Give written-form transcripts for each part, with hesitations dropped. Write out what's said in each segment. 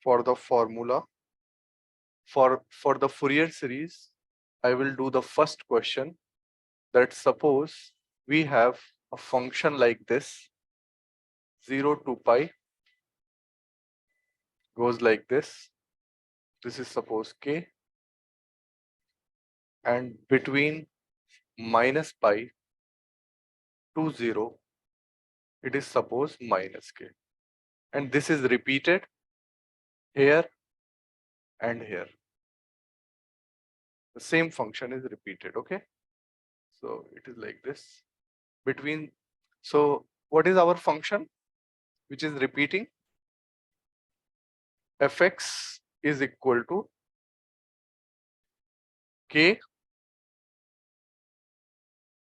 for the formula for the Fourier series, I will do the first question, that suppose we have a function like this, 0 to pi goes like this. This is suppose k, and between minus pi to 0, it is suppose minus k. And this is repeated here and here. The same function is repeated, okay? So it is like this. Between, so what is our function which is repeating? Fx is equal to k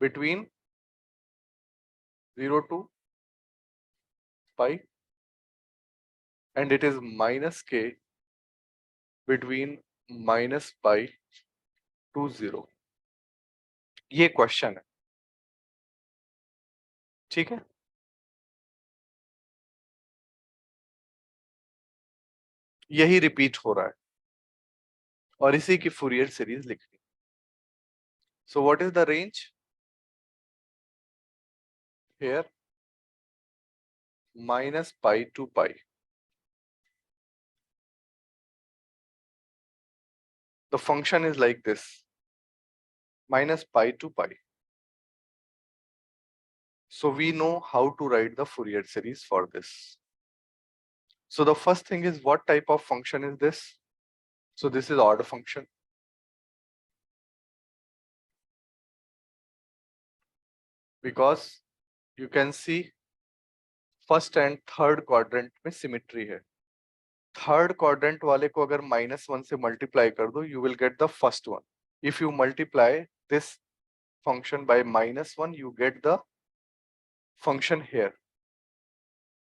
between 0 to pi, and it is minus k between minus pi to 0. ये question है, ठीक है? यही repeat हो रहा है और इसी की फूरियर सीरीज लिखनी. So what is the range here? minus pi to pi. The function is like this, minus pi to pi. So we know how to write the Fourier series for this. So the first thing is, what type of function is this? So this is odd function. Because you can see first and third quadrant में symmetry है. Third quadrant वाले को अगर -1 से multiply कर दो, you will get the first one. If you multiply this function by -1, you get the function here.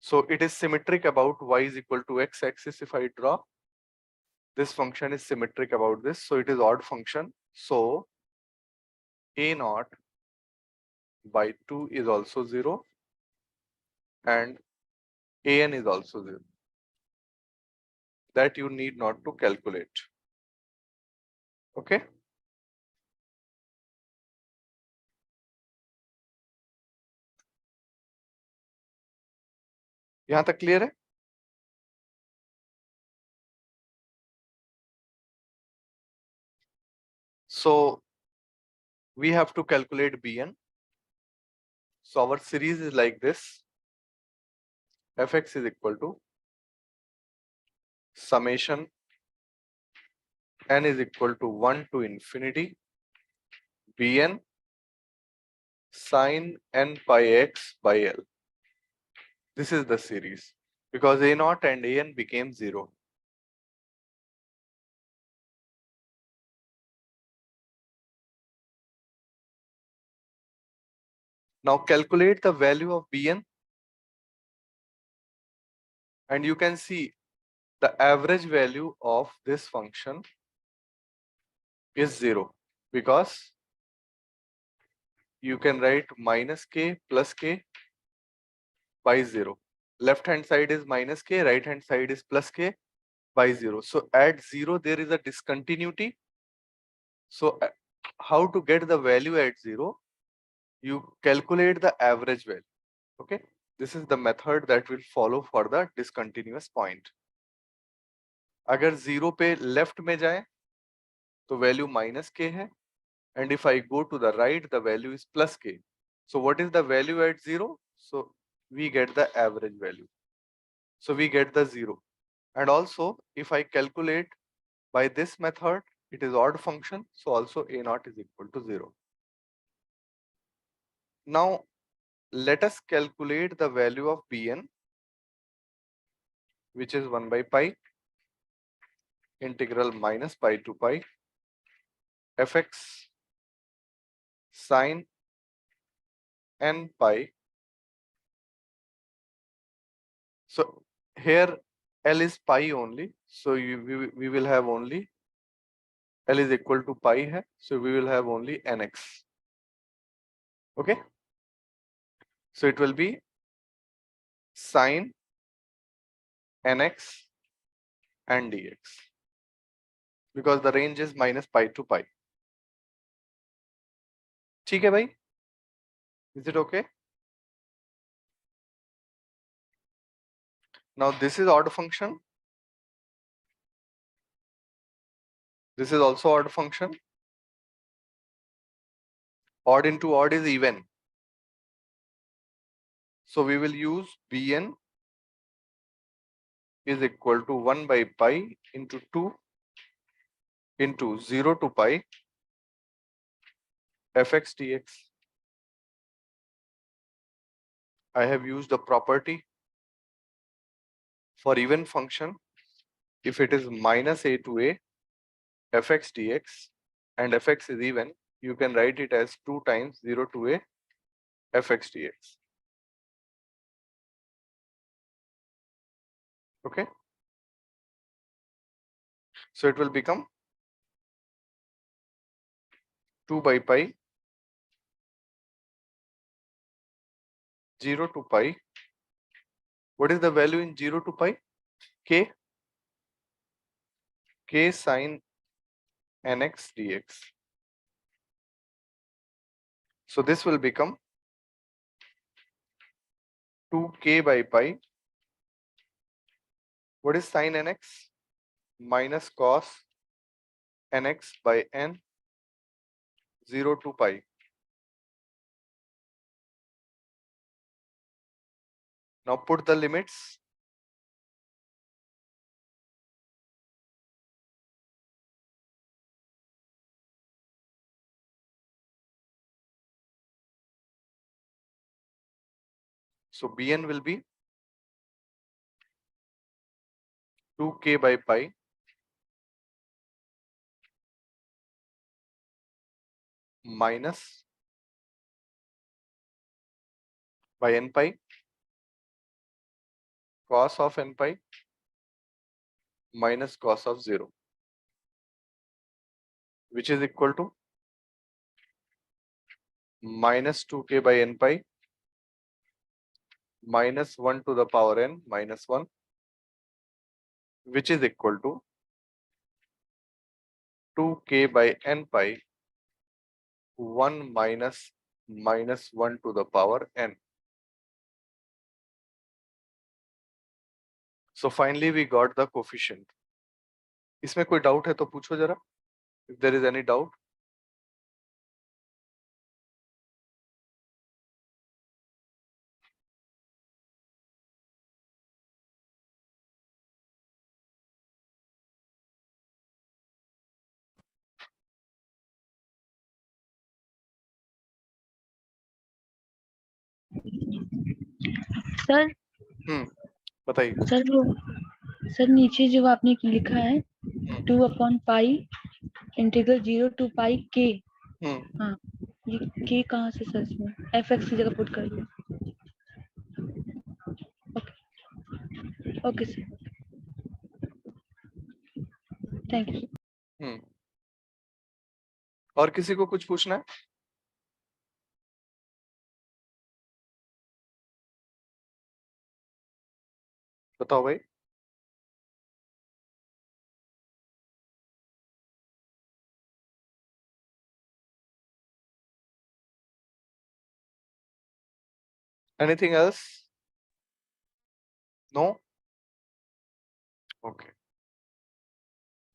So it is symmetric about y is equal to x axis. If I draw, this function is symmetric about this, so it is odd function. So a naught by 2 is also 0 and an is also 0. That you need not to calculate. Okay. यहाँ तक clear है? So we have to calculate Bn. So our series is like this. Fx is equal to summation n is equal to 1 to infinity Bn sin n pi x by L. This is the series because a naught and an became 0. Now calculate the value of Bn, and you can see the average value of this function is 0 because you can write minus k plus k by 0. Left hand side is minus k, right hand side is plus k by 0. So at 0 there is a discontinuity. So how to get the value at 0? You calculate the average value. Okay, this is the method that will follow for the discontinuous point. अगर 0 पे left में जाए तो value minus k है, and if I go to the right, the value is plus k. So what is the value at 0? So we get the average value. So we get the 0. And also if I calculate by this method, it is odd function. So also a naught is equal to 0. Now let us calculate the value of Bn, which is 1 by pi integral minus pi to pi fx sin n pi. So here L is pi only, so we will have only L is equal to pi hai, so we will have only nx. Okay, so it will be sin nx and dx, because the range is minus pi to pi. ठीक है भाई? Is it okay? Now this is odd function. This is also odd function. Odd into odd is even. So we will use Bn is equal to 1 by pi into 2 into 0 to pi fx dx. I have used the property for even function. If it is minus a to a fx dx and fx is even, you can write it as 2 times 0 to a fx dx. Okay. So it will become 2 by pi 0 to pi. What is the value in 0 to pi? K sine nx dx. So this will become 2k by pi. What is sine nx? Minus cos nx by n 0 to pi. Now put the limits. So Bn will be 2k by pi minus by n pi cos of n pi minus cos of 0, which is equal to minus 2k by n pi minus 1 to the power n minus 1, which is equal to 2k by n pi 1 minus 1 to the power n. So finally we got the coefficient. इसमें कोई doubt है तो पूछो जरा. If there is any doubt. Sir बताइए. Sir नीचे जो आपने लिखा है 2/पाई इंटीग्रल 0 to पाई के. हाँ, ये के कहाँ से सर? इसमें fx की जगह पुट कर दिया. Okay sir, thank you. और किसी को कुछ पूछना है? बताओ भाई. Anything else? No? Okay.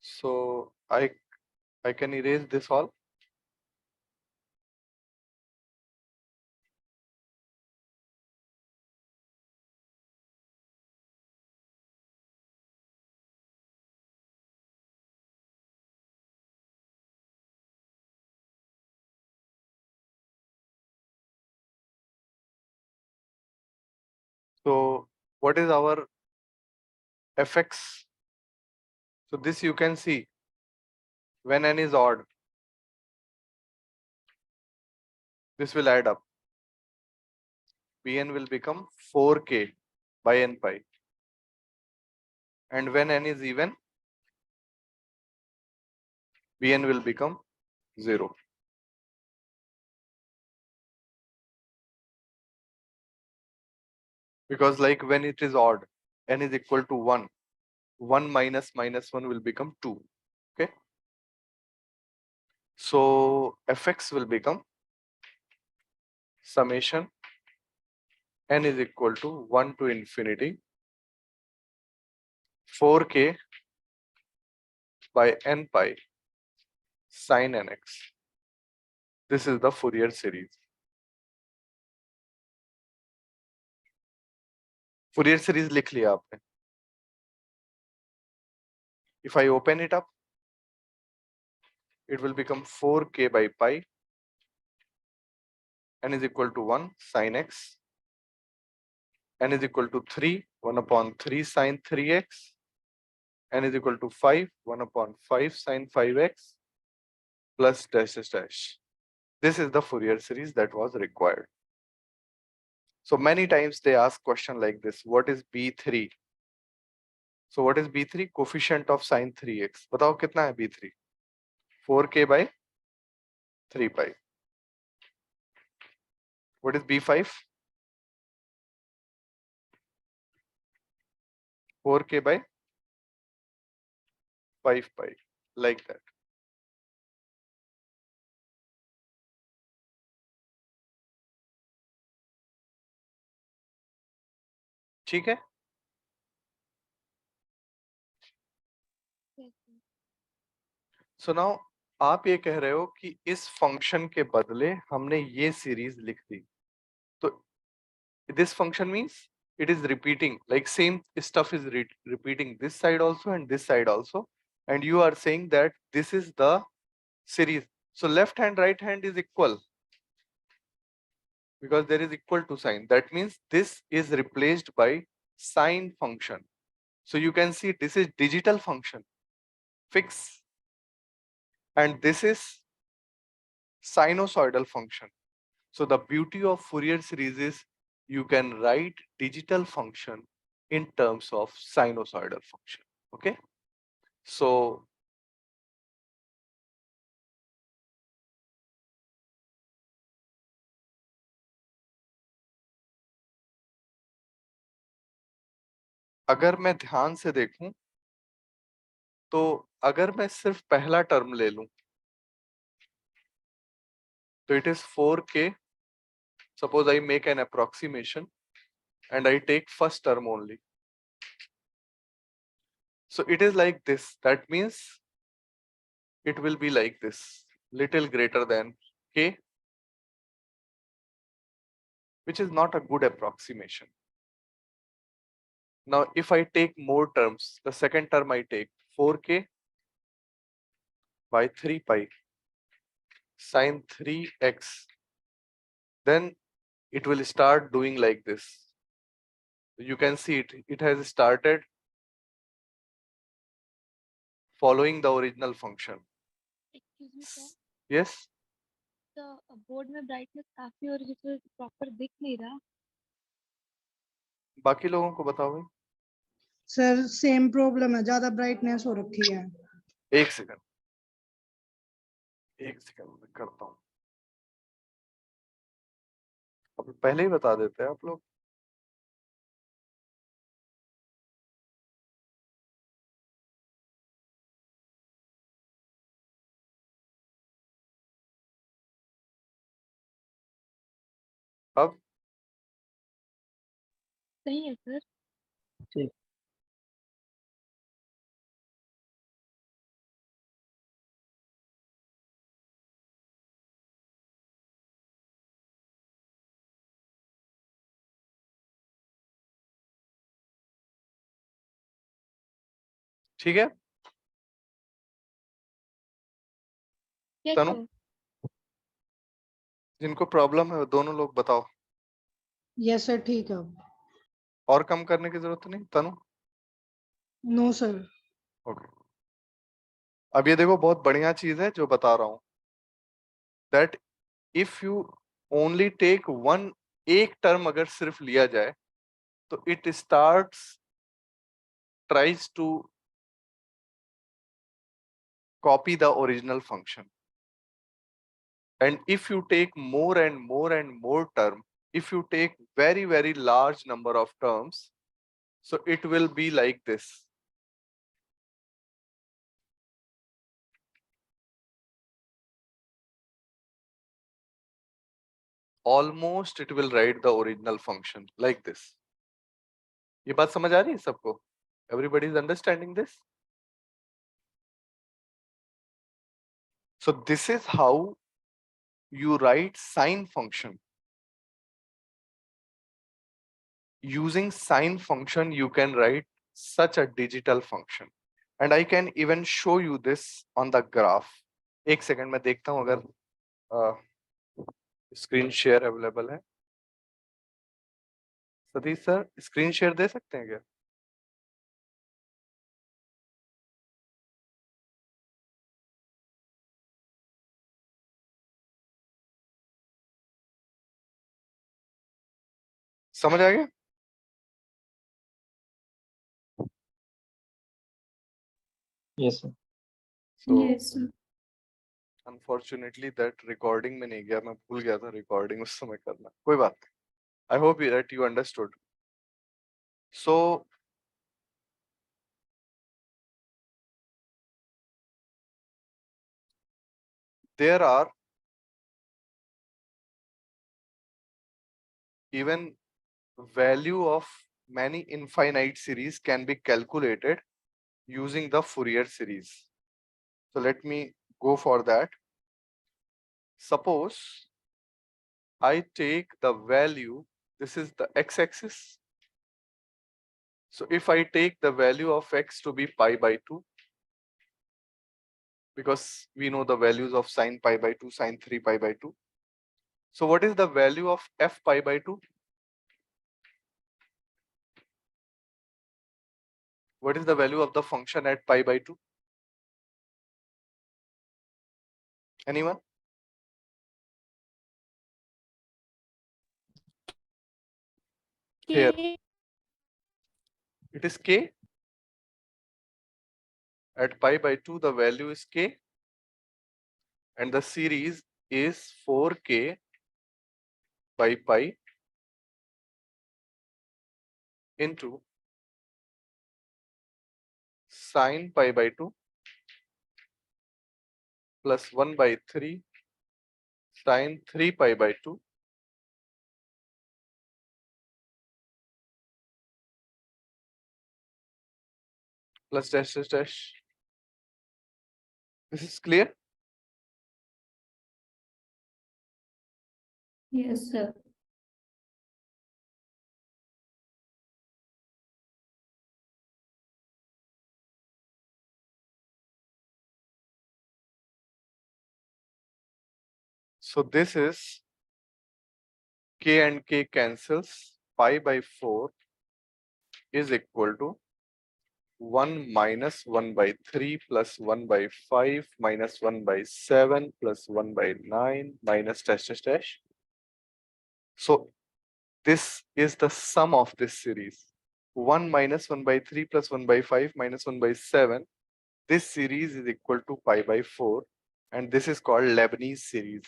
So I can erase this all. So what is our fx? So this you can see when n is odd, this will add up. Bn will become 4k by n pi. And when n is even, Bn will become 0. Because like when it is odd, n is equal to 1. 1 minus minus 1 will become 2. Okay. So fx will become summation n is equal to 1 to infinity 4k by n pi sin nx. This is the Fourier series. Fourier series लिख लिया आपने. If I open it up, it will become 4k by pi n is equal to 1 sin x, n is equal to 3 1 upon 3 sin 3x, n is equal to 5 1 upon 5 sin 5x plus dash dash dash. This is the Fourier series that was required. So many times they ask question like this: what is b3? So what is b3? Coefficient of sin 3x. बताओ कितना है b3? 4k by 3 pi. What is b5? 4k by 5 pi. Like that. ठीक है? So now आप ये कह रहे हो कि इस फंक्शन के बदले हमने ये सीरीज लिख दी. तो this function means it is repeating, like same stuff is repeating this side also and this side also, and you are saying that this is the series. So left hand right hand is equal because there is equal to sign. That means this is replaced by sine function. So you can see this is digital function fix and this is sinusoidal function. So the beauty of Fourier series is you can write digital function in terms of sinusoidal function. Okay. So अगर मैं ध्यान से देखूं तो अगर मैं सिर्फ पहला टर्म ले लूं तो it is 4k. Suppose I make an approximation and I take first term only. So it is like this. That means it will be like this, little greater than k, which is not a good approximation. Now, if I take more terms, the second term I take 4k by 3 pi sin 3x, then it will start doing like this. You can see it has started following the original function. Excuse me, sir. Yes? The board में brightness काफी और जिसमें proper दिख नहीं रहा. बाकी लोगों को बताओ भाई. सर सेम प्रॉब्लम है, ज्यादा ब्राइटनेस हो रखी है. एक सेकंड मैं करता हूँ. अब पहले ही बता देते हैं आप लोग. अब सही है सर. ठीक. ठीक है. Yes, तनु, sir. जिनको प्रॉब्लम है वो दोनों लोग बताओ. यस सर ठीक है. और कम करने की जरूरत नहीं. तनु. No sir. ओके. अब ये देखो बहुत बढ़िया चीज है जो बता रहा हूं. That if you only take one, एक टर्म अगर सिर्फ लिया जाए तो it starts tries to copy the original function. And if you take more and more and more term, if you take very large number of terms, so it will be like this. almost it will write the original function like this. ये बात समझ आ रही है सबको? Everybody is understanding this? So this is how you write sine function. Using sine function, you can write such a digital function. And I can even show you this on the graph. एक second में देखता हूं अगर screen share available है. Satish sir screen share दे सकते हैं क्या? समझ आ गया? Yes, sir. So Yes, sir. unfortunately that recording में नहीं गया, मैं भूल गया था recording उस समय करना. कोई बात नहीं. I hope that you understood. So there are even value of many infinite series can be calculated using the Fourier series. So let me go for that. Suppose I take the value, this is the x-axis. So if I take the value of x to be pi by 2, because we know the values of sine pi by 2, sine 3 pi by 2. So what is the value of f pi by 2? What is the value of the function at pi by 2? Anyone? Here. It is k. At pi by 2, the value is k. And the series is 4k by pi into sine pi by 2 plus 1 by 3 sine 3 pi by 2 plus dash dash dash. This is clear? Yes, sir. So this is k and k cancels. Pi by 4 is equal to 1 minus 1 by 3 plus 1 by 5 minus 1 by 7 plus 1 by 9 minus dash dash dash. So this is the sum of this series. 1 minus 1 by 3 plus 1 by 5 minus 1 by 7. This series is equal to pi by 4 and this is called Leibniz series.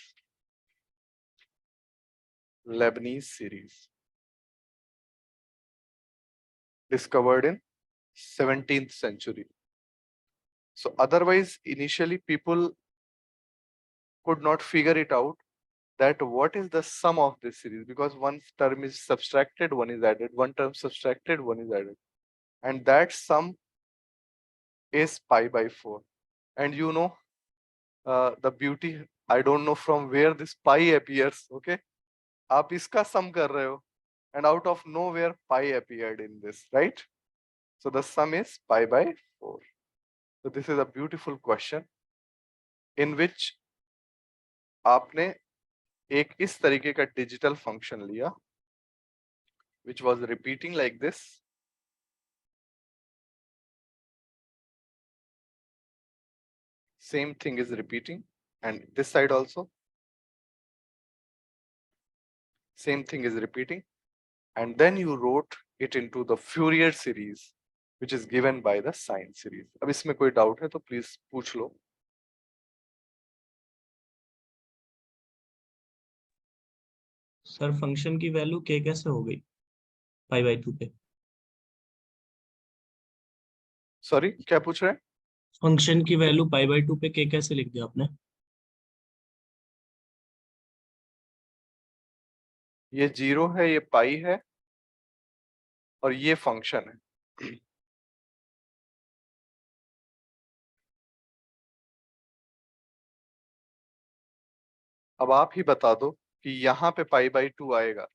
Leibniz series. Discovered in 17th century. So otherwise, initially people could not figure it out that what is the sum of this series, because one term is subtracted, one is added, one term subtracted, one is added. And that sum is pi by 4. And you know, the beauty, I don't know from where this pi appears, okay? आप इसका sum कर रहे हो, and out of nowhere pi appeared in this, right? So the sum is pi by 4. So this is a beautiful question in which आपने एक इस तरीके का digital function लिया which was repeating like this. Same thing is repeating, and this side also same thing is repeating, and then you wrote it into the Fourier series which is given by the sine series. अब इसमें कोई doubt है तो please पूछ लो. Sir function की value k कैसे हो गई पाई बाई 2 पे? Sorry, क्या पूछ रहे हैं? फंक्शन की वैल्यू पाई बाई 2 पे k कैसे लिख दिया आपने? ये 0 है, ये पाई है और ये फंक्शन है। अब आप ही बता दो कि यहाँ पे π/2 आएगा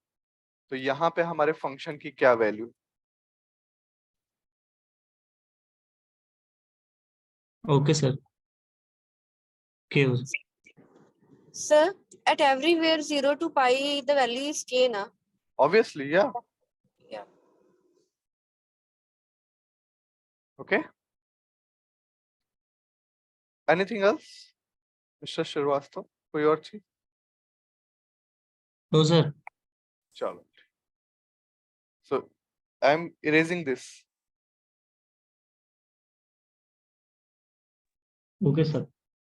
तो यहाँ पे हमारे फंक्शन की क्या value? Okay sir, k Sir, at everywhere 0 to pi, the value is k, na? Obviously, yeah. Yeah. Okay. Anything else, Mr. Srivastava? कोई और चीज? No sir. चलो, so I'm erasing this. Okay sir.